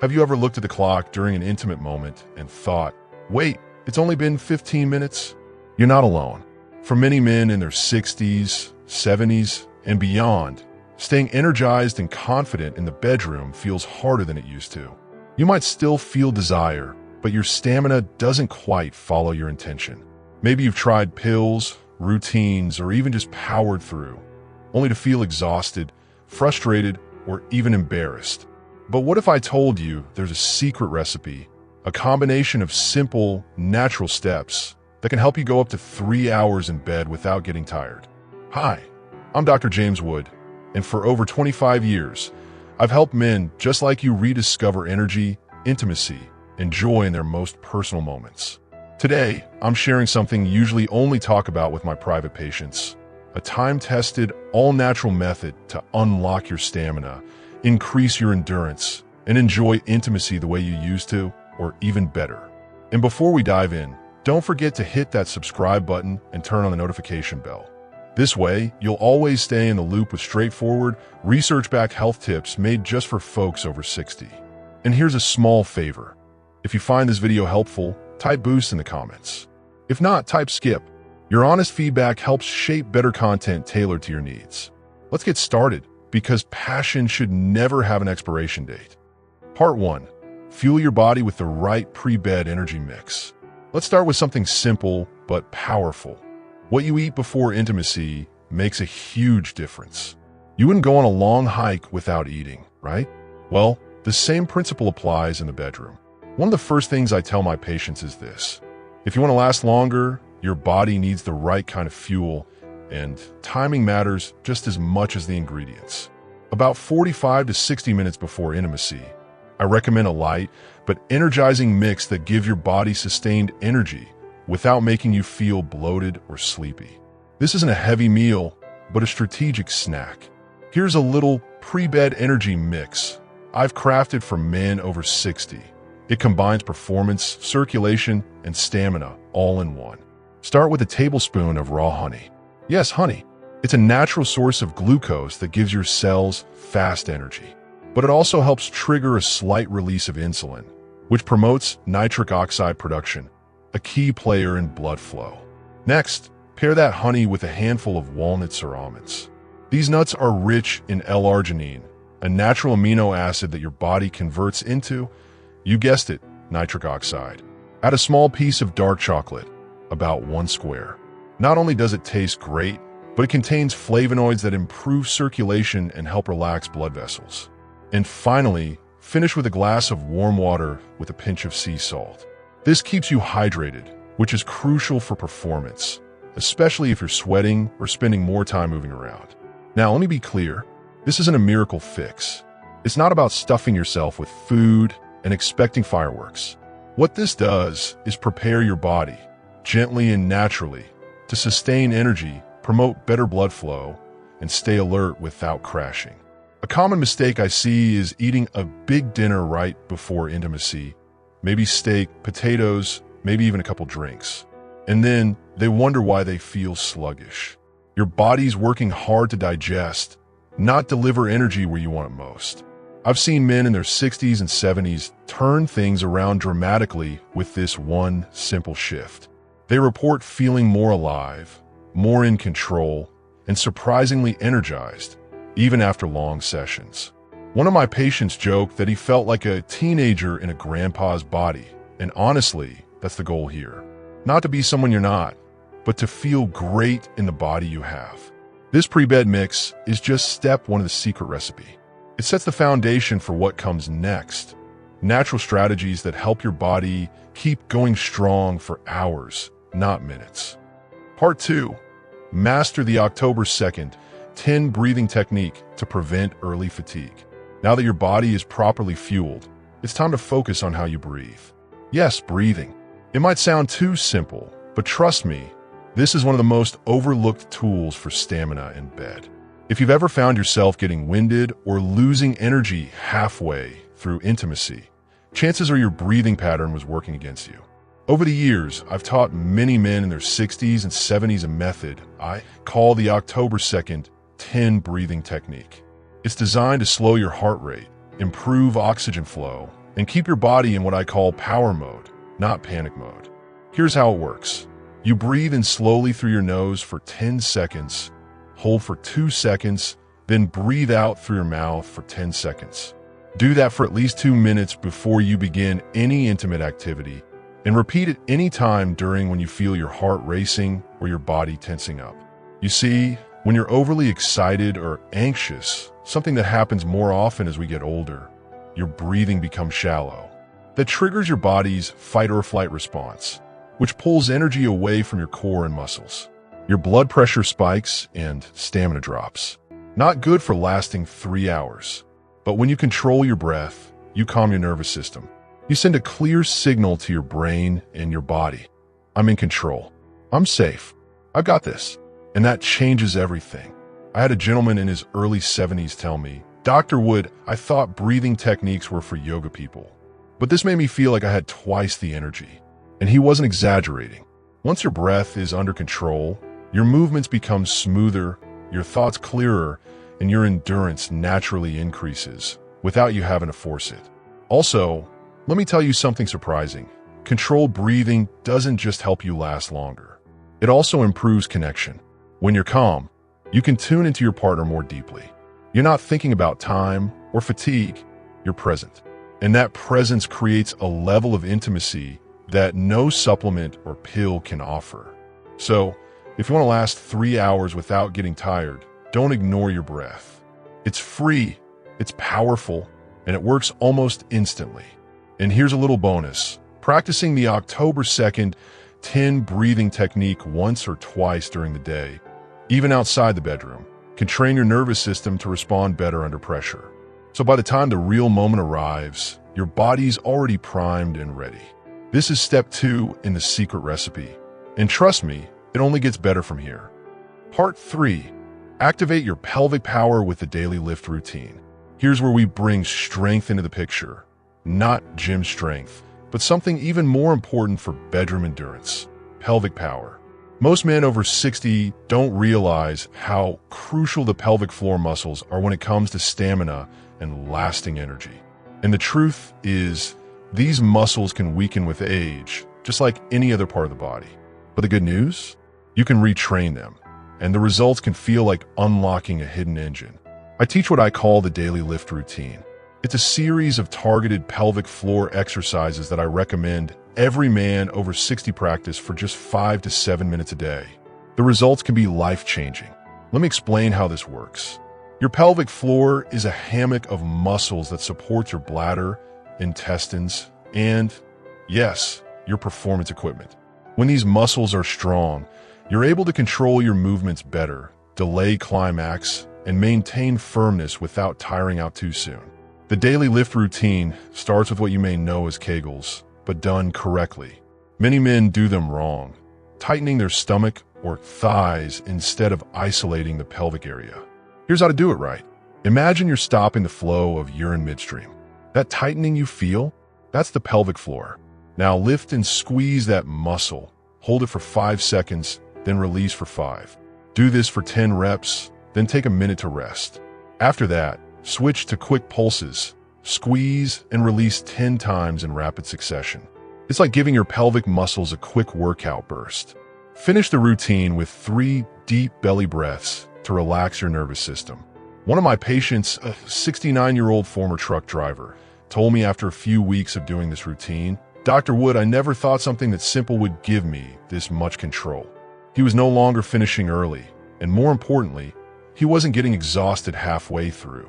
Have you ever looked at the clock during an intimate moment and thought, wait, it's only been 15 minutes? You're not alone. For many men in their 60s, 70s, and beyond, staying energized and confident in the bedroom feels harder than it used to. You might still feel desire, but your stamina doesn't quite follow your intention. Maybe you've tried pills, routines, or even just powered through, only to feel exhausted, frustrated, or even embarrassed. But what if I told you there's a secret recipe, a combination of simple, natural steps that can help you go up to 3 hours in bed without getting tired? Hi, I'm Dr. James Wood, and for over 25 years, I've helped men just like you rediscover energy, intimacy, and joy in their most personal moments. Today, I'm sharing something you usually only talk about with my private patients, a time-tested, all-natural method to unlock your stamina, increase your endurance, and enjoy intimacy the way you used to, or even better. And before we dive in, don't forget to hit that subscribe button and turn on the notification bell. This way, you'll always stay in the loop with straightforward, research-backed health tips made just for folks over 60. And here's a small favor. If you find this video helpful, type boost in the comments. If not, type skip. Your honest feedback helps shape better content tailored to your needs. Let's get started, because passion should never have an expiration date. Part 1. Fuel your body with the right pre-bed energy mix. Let's start with something simple but powerful. What you eat before intimacy makes a huge difference. You wouldn't go on a long hike without eating, right? Well, the same principle applies in the bedroom. One of the first things I tell my patients is this: if you want to last longer, your body needs the right kind of fuel, and timing matters just as much as the ingredients. About 45 to 60 minutes before intimacy, I recommend a light but energizing mix that gives your body sustained energy without making you feel bloated or sleepy. This isn't a heavy meal, but a strategic snack. Here's a little pre-bed energy mix I've crafted for men over 60. It combines performance, circulation, and stamina all in one. Start with a tablespoon of raw honey. Yes, honey. It's a natural source of glucose that gives your cells fast energy. But it also helps trigger a slight release of insulin, which promotes nitric oxide production, a key player in blood flow. Next, pair that honey with a handful of walnuts or almonds. These nuts are rich in L-arginine, a natural amino acid that your body converts into, you guessed it, nitric oxide. Add a small piece of dark chocolate, about 1 square. Not only does it taste great, but it contains flavonoids that improve circulation and help relax blood vessels. And finally, finish with a glass of warm water with a pinch of sea salt. This keeps you hydrated, which is crucial for performance, especially if you're sweating or spending more time moving around. Now, let me be clear, this isn't a miracle fix. It's not about stuffing yourself with food and expecting fireworks. What this does is prepare your body, gently and naturally, to sustain energy, promote better blood flow, and stay alert without crashing. A common mistake I see is eating a big dinner right before intimacy, maybe steak, potatoes, maybe even a couple drinks. And then they wonder why they feel sluggish. Your body's working hard to digest, not deliver energy where you want it most. I've seen men in their 60s and 70s turn things around dramatically with this one simple shift. They report feeling more alive, more in control, and surprisingly energized, even after long sessions. One of my patients joked that he felt like a teenager in a grandpa's body, and honestly, that's the goal here. Not to be someone you're not, but to feel great in the body you have. This pre-bed mix is just step 1 of the secret recipe. It sets the foundation for what comes next. Natural strategies that help your body keep going strong for hours, not minutes. Part 2. Master the October 2nd 10 breathing technique to prevent early fatigue. Now that your body is properly fueled, it's time to focus on how you breathe. Yes, breathing. It might sound too simple, but trust me, this is one of the most overlooked tools for stamina in bed. If you've ever found yourself getting winded or losing energy halfway through intimacy, chances are your breathing pattern was working against you. Over the years, I've taught many men in their 60s and 70s a method I call the October 2nd 10 breathing technique. It's designed to slow your heart rate, improve oxygen flow, and keep your body in what I call power mode, not panic mode. Here's how it works. You breathe in slowly through your nose for 10 seconds, hold for 2 seconds, then breathe out through your mouth for 10 seconds. Do that for at least 2 minutes before you begin any intimate activity, and repeat it any time during when you feel your heart racing or your body tensing up. You see, when you're overly excited or anxious, something that happens more often as we get older, your breathing becomes shallow. That triggers your body's fight or flight response, which pulls energy away from your core and muscles. Your blood pressure spikes and stamina drops. Not good for lasting 3 hours. But when you control your breath, you calm your nervous system. You send a clear signal to your brain and your body. I'm in control. I'm safe. I've got this. And that changes everything. I had a gentleman in his early 70s tell me, "Dr. Wood, I thought breathing techniques were for yoga people. But this made me feel like I had twice the energy." And he wasn't exaggerating. Once your breath is under control, your movements become smoother, your thoughts clearer, and your endurance naturally increases without you having to force it. Also, let me tell you something surprising. Controlled breathing doesn't just help you last longer. It also improves connection. When you're calm, you can tune into your partner more deeply. You're not thinking about time or fatigue, you're present. And that presence creates a level of intimacy that no supplement or pill can offer. So, if you want to last 3 hours without getting tired, don't ignore your breath. It's free, it's powerful, and it works almost instantly. And here's a little bonus. Practicing the October 2nd 10 breathing technique once or twice during the day, even outside the bedroom, can train your nervous system to respond better under pressure. So by the time the real moment arrives, your body's already primed and ready. This is step 2 in the secret recipe. And trust me, it only gets better from here. Part 3. Activate your pelvic power with the daily lift routine. Here's where we bring strength into the picture. Not gym strength, but something even more important for bedroom endurance. Pelvic power. Most men over 60 don't realize how crucial the pelvic floor muscles are when it comes to stamina and lasting energy. And the truth is, these muscles can weaken with age, just like any other part of the body. But the good news? You can retrain them, and the results can feel like unlocking a hidden engine. I teach what I call the daily lift routine. It's a series of targeted pelvic floor exercises that I recommend every man over 60 practice for just 5 to 7 minutes a day. The results can be life-changing. Let me explain how this works. Your pelvic floor is a hammock of muscles that supports your bladder, intestines, and, yes, your performance equipment. When these muscles are strong, you're able to control your movements better, delay climax, and maintain firmness without tiring out too soon. The daily lift routine starts with what you may know as Kegels, but done correctly. Many men do them wrong, tightening their stomach or thighs instead of isolating the pelvic area. Here's how to do it right. Imagine you're stopping the flow of urine midstream. That tightening you feel, that's the pelvic floor. Now lift and squeeze that muscle. Hold it for 5 seconds, then release for 5. Do this for 10 reps, then take a minute to rest. After that, switch to quick pulses. Squeeze and release 10 times in rapid succession. It's like giving your pelvic muscles a quick workout burst. Finish the routine with 3 deep belly breaths to relax your nervous system. One of my patients, a 69-year-old former truck driver, told me after a few weeks of doing this routine, "Dr. Wood, I never thought something that simple would give me this much control." He was no longer finishing early, and more importantly, he wasn't getting exhausted halfway through.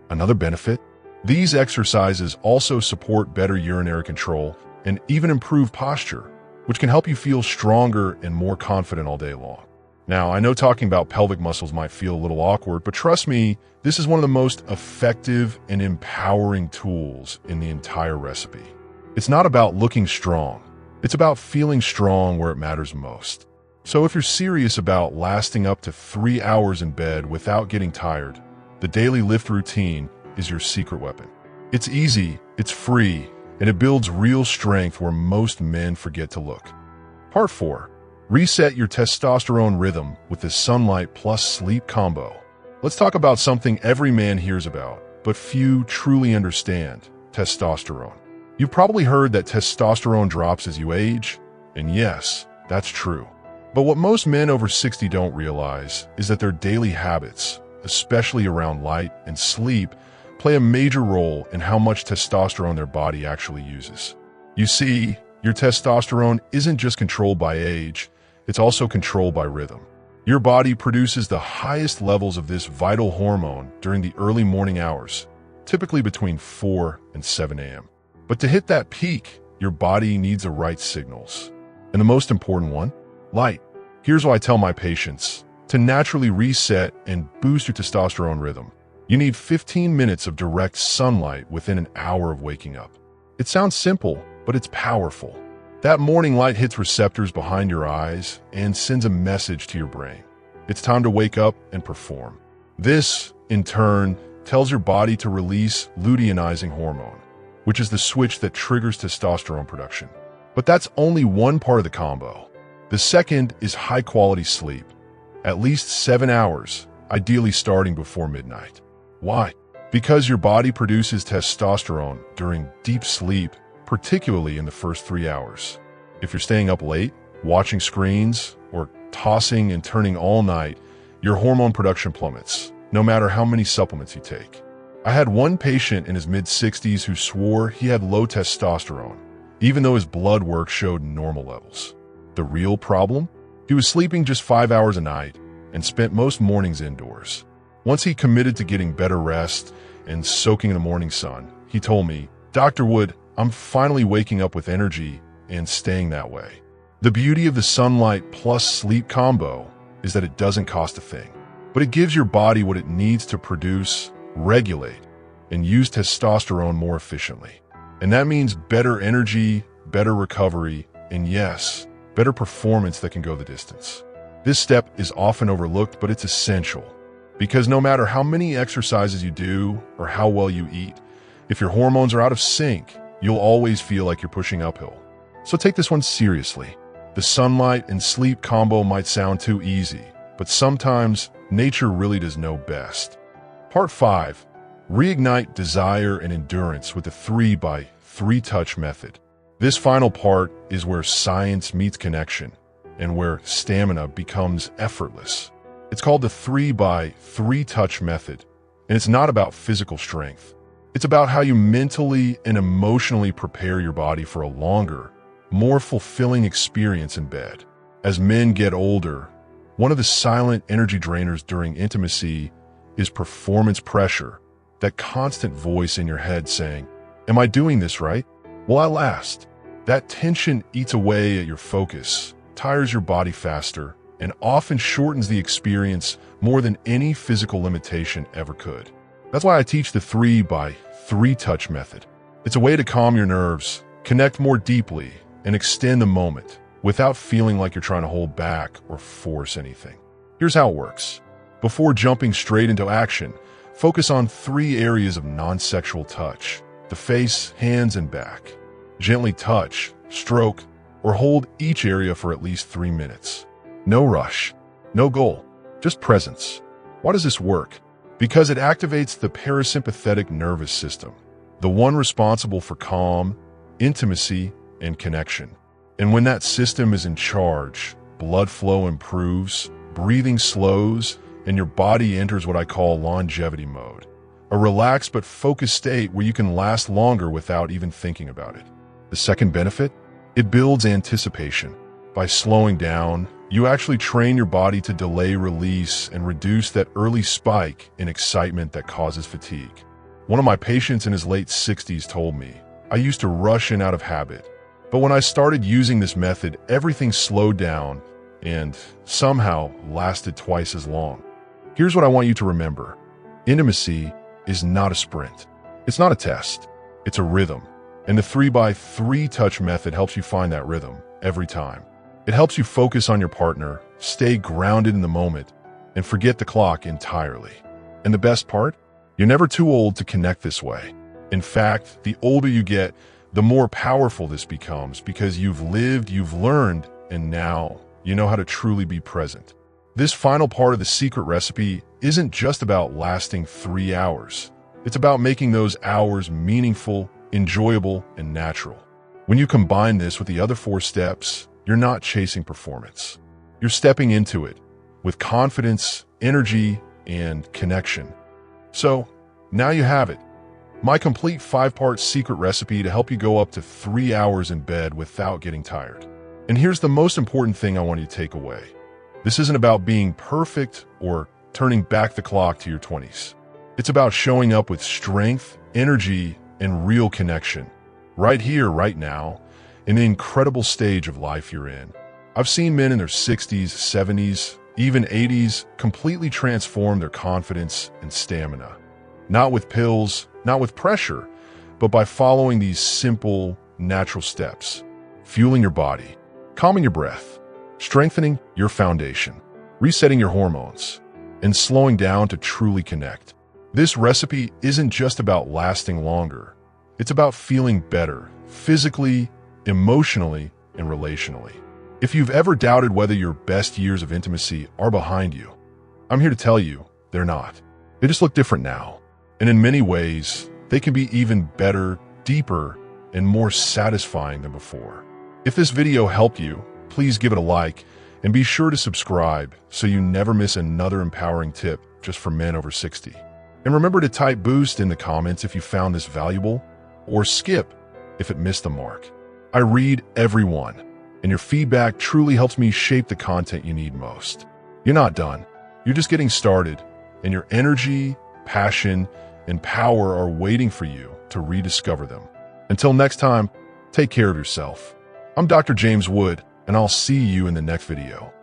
Another benefit? These exercises also support better urinary control and even improve posture, which can help you feel stronger and more confident all day long. Now, I know talking about pelvic muscles might feel a little awkward, but trust me, this is one of the most effective and empowering tools in the entire recipe. It's not about looking strong. It's about feeling strong where it matters most. So if you're serious about lasting up to 3 hours in bed without getting tired, the daily lift routine is your secret weapon. It's easy, it's free, and it builds real strength where most men forget to look. Part 4. Reset your testosterone rhythm with the sunlight plus sleep combo. Let's talk about something every man hears about, but few truly understand: testosterone. You've probably heard that testosterone drops as you age, and yes, that's true. But what most men over 60 don't realize is that their daily habits, especially around light and sleep, play a major role in how much testosterone their body actually uses. You see, your testosterone isn't just controlled by age, it's also controlled by rhythm. Your body produces the highest levels of this vital hormone during the early morning hours, typically between 4 and 7 a.m. But to hit that peak, your body needs the right signals. And the most important one? Light. Here's what I tell my patients. To naturally reset and boost your testosterone rhythm, you need 15 minutes of direct sunlight within an hour of waking up. It sounds simple, but it's powerful. That morning light hits receptors behind your eyes and sends a message to your brain. It's time to wake up and perform. This, in turn, tells your body to release luteinizing hormone, which is the switch that triggers testosterone production. But that's only one part of the combo. The second is high-quality sleep. At least 7 hours, ideally starting before midnight. Why? Because your body produces testosterone during deep sleep, particularly in the first 3 hours. If you're staying up late, watching screens, or tossing and turning all night, your hormone production plummets, no matter how many supplements you take. I had one patient in his mid-60s who swore he had low testosterone, even though his blood work showed normal levels. The real problem? He was sleeping just 5 hours a night and spent most mornings indoors. Once he committed to getting better rest and soaking in the morning sun, he told me, "Dr. Wood, I'm finally waking up with energy and staying that way." The beauty of the sunlight plus sleep combo is that it doesn't cost a thing, but it gives your body what it needs to produce, regulate, and use testosterone more efficiently. And that means better energy, better recovery, and yes, better performance that can go the distance. This step is often overlooked, but it's essential. Because no matter how many exercises you do or how well you eat, if your hormones are out of sync, you'll always feel like you're pushing uphill. So take this one seriously. The sunlight and sleep combo might sound too easy, but sometimes nature really does know best. Part 5. Reignite desire and endurance with the 3x3 touch method. This final part is where science meets connection and where stamina becomes effortless. It's called the 3x3 touch method, and it's not about physical strength. It's about how you mentally and emotionally prepare your body for a longer, more fulfilling experience in bed. As men get older, one of the silent energy drainers during intimacy is performance pressure, that constant voice in your head saying, "Am I doing this right? Will I last?" That tension eats away at your focus, tires your body faster, and often shortens the experience more than any physical limitation ever could. That's why I teach the 3x3 touch method. It's a way to calm your nerves, connect more deeply, and extend the moment without feeling like you're trying to hold back or force anything. Here's how it works. Before jumping straight into action, focus on 3 areas of non-sexual touch: the face, hands, and back. Gently touch, stroke, or hold each area for at least 3 minutes. No rush, no goal, just presence. Why does this work? Because it activates the parasympathetic nervous system, the one responsible for calm, intimacy, and connection. And when that system is in charge, blood flow improves, breathing slows, and your body enters what I call longevity mode, a relaxed but focused state where you can last longer without even thinking about it. The second benefit? It builds anticipation. By slowing down, you actually train your body to delay release and reduce that early spike in excitement that causes fatigue. One of my patients in his late 60s told me, "I used to rush in out of habit, but when I started using this method, everything slowed down and somehow lasted twice as long." Here's what I want you to remember. Intimacy is not a sprint. It's not a test. It's a rhythm. And the 3x3 touch method helps you find that rhythm every time. It helps you focus on your partner, stay grounded in the moment, and forget the clock entirely. And the best part? You're never too old to connect this way. In fact, the older you get, the more powerful this becomes because you've lived, you've learned, and now you know how to truly be present. This final part of the secret recipe isn't just about lasting 3 hours. It's about making those hours meaningful, enjoyable, and natural. When you combine this with the other 4 steps, you're not chasing performance. You're stepping into it with confidence, energy, and connection. So, now you have it. My complete 5-part secret recipe to help you go up to 3 hours in bed without getting tired. And here's the most important thing I want you to take away. This isn't about being perfect or turning back the clock to your 20s. It's about showing up with strength, energy, and real connection. Right here, right now, in the incredible stage of life you're in. I've seen men in their 60s, 70s, even 80s completely transform their confidence and stamina. Not with pills, not with pressure, but by following these simple, natural steps. Fueling your body, calming your breath, strengthening your foundation, resetting your hormones, and slowing down to truly connect. This recipe isn't just about lasting longer. It's about feeling better, physically, emotionally, and relationally. If you've ever doubted whether your best years of intimacy are behind you, I'm here to tell you they're not. They just look different now. And in many ways, they can be even better, deeper, and more satisfying than before. If this video helped you, please give it a like and be sure to subscribe so you never miss another empowering tip just for men over 60. And remember to type boost in the comments if you found this valuable, or skip if it missed the mark. I read every one, and your feedback truly helps me shape the content you need most. You're not done. You're just getting started, and your energy, passion, and power are waiting for you to rediscover them. Until next time, take care of yourself. I'm Dr. James Wood, and I'll see you in the next video.